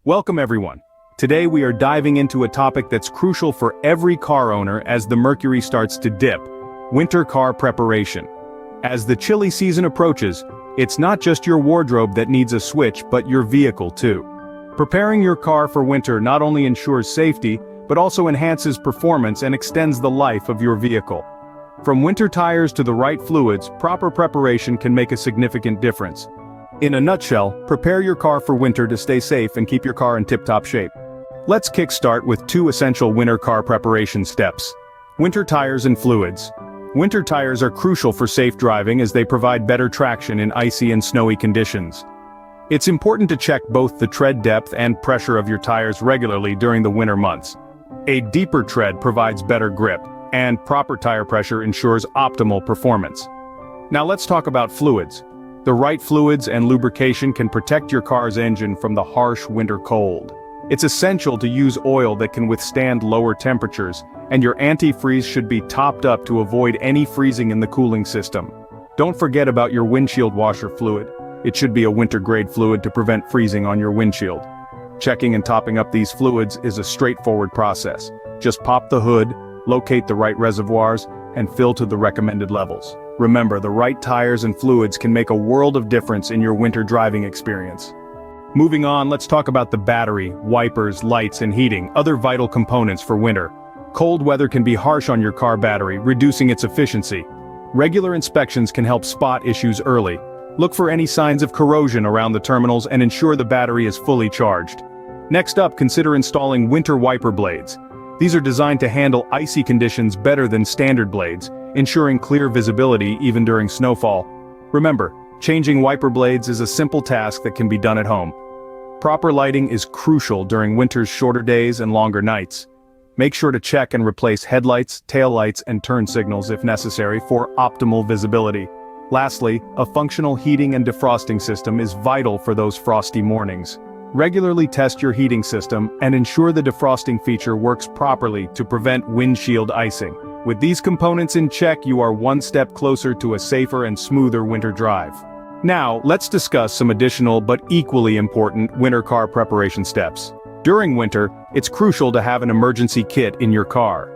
Welcome everyone. Today we are diving into a topic that's crucial for every car owner as the mercury starts to dip: winter car preparation. As the chilly season approaches, it's not just your wardrobe that needs a switch but your vehicle too. Preparing your car for winter not only ensures safety, but also enhances performance and extends the life of your vehicle. From winter tires to the right fluids, proper preparation can make a significant difference. In a nutshell, prepare your car for winter to stay safe and keep your car in tip-top shape. Let's kickstart with two essential winter car preparation steps. Winter tires and fluids. Winter tires are crucial for safe driving as they provide better traction in icy and snowy conditions. It's important to check both the tread depth and pressure of your tires regularly during the winter months. A deeper tread provides better grip, and proper tire pressure ensures optimal performance. Now let's talk about fluids. The right fluids and lubrication can protect your car's engine from the harsh winter cold. It's essential to use oil that can withstand lower temperatures, and your antifreeze should be topped up to avoid any freezing in the cooling system. Don't forget about your windshield washer fluid. It should be a winter-grade fluid to prevent freezing on your windshield. Checking and topping up these fluids is a straightforward process. Just pop the hood, locate the right reservoirs, and fill to the recommended levels. Remember, the right tires and fluids can make a world of difference in your winter driving experience. Moving on, let's talk about the battery, wipers, lights, and heating, other vital components for winter. Cold weather can be harsh on your car battery, reducing its efficiency. Regular inspections can help spot issues early. Look for any signs of corrosion around the terminals and ensure the battery is fully charged. Next up, consider installing winter wiper blades. These are designed to handle icy conditions better than standard blades, ensuring clear visibility even during snowfall. Remember, changing wiper blades is a simple task that can be done at home. Proper lighting is crucial during winter's shorter days and longer nights. Make sure to check and replace headlights, taillights, and turn signals if necessary for optimal visibility. Lastly, a functional heating and defrosting system is vital for those frosty mornings. Regularly test your heating system and ensure the defrosting feature works properly to prevent windshield icing. With these components in check, you are one step closer to a safer and smoother winter drive. Now, let's discuss some additional but equally important winter car preparation steps. During winter, it's crucial to have an emergency kit in your car.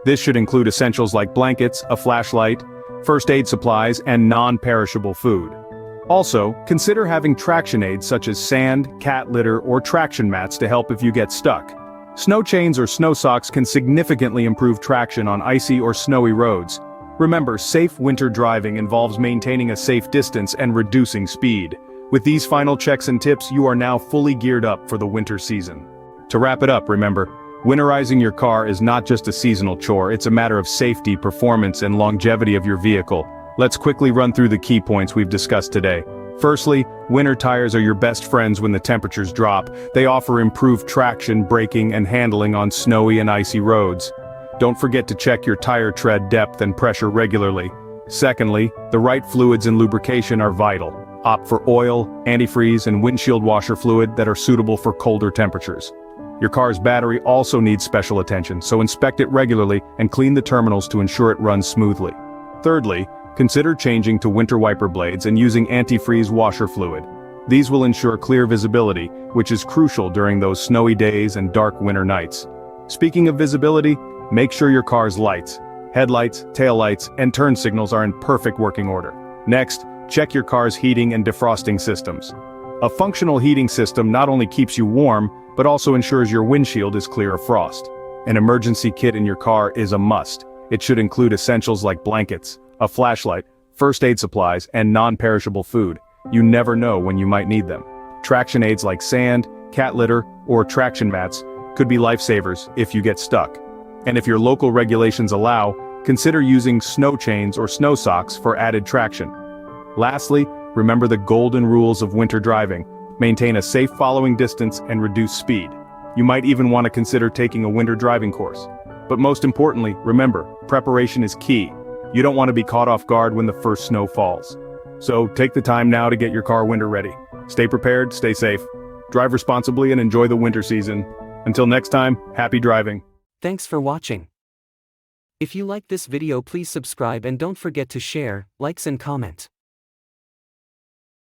This should include essentials like blankets, a flashlight, first aid supplies, and non-perishable food. Also, consider having traction aids such as sand, cat litter, or traction mats to help if you get stuck. Snow chains or snow socks can significantly improve traction on icy or snowy roads. Remember, safe winter driving involves maintaining a safe distance and reducing speed. With these final checks and tips, you are now fully geared up for the winter season. To wrap it up, remember, winterizing your car is not just a seasonal chore, it's a matter of safety, performance, and longevity of your vehicle. Let's quickly run through the key points we've discussed today. Firstly, winter tires are your best friends when the temperatures drop. They offer improved traction, braking, and handling on snowy and icy roads. Don't forget to check your tire tread depth and pressure regularly. Secondly, the right fluids and lubrication are vital. Opt for oil, antifreeze, and windshield washer fluid that are suitable for colder temperatures. Your car's battery also needs special attention, so inspect it regularly and clean the terminals to ensure it runs smoothly. Thirdly, consider changing to winter wiper blades and using antifreeze washer fluid. These will ensure clear visibility, which is crucial during those snowy days and dark winter nights. Speaking of visibility, make sure your car's lights, headlights, taillights, and turn signals are in perfect working order. Next, check your car's heating and defrosting systems. A functional heating system not only keeps you warm, but also ensures your windshield is clear of frost. An emergency kit in your car is a must. It should include essentials like blankets, a flashlight, first aid supplies, and non-perishable food. You never know when you might need them. Traction aids like sand, cat litter, or traction mats could be lifesavers if you get stuck. And if your local regulations allow, consider using snow chains or snow socks for added traction. Lastly, remember the golden rules of winter driving. Maintain a safe following distance and reduce speed. You might even want to consider taking a winter driving course. But most importantly, remember, preparation is key. You don't want to be caught off guard when the first snow falls. So take the time now to get your car winter ready. Stay prepared, stay safe, drive responsibly, and enjoy the winter season. Until next time, happy driving. Thanks for watching. If you like this video, please subscribe and don't forget to share, likes and comment.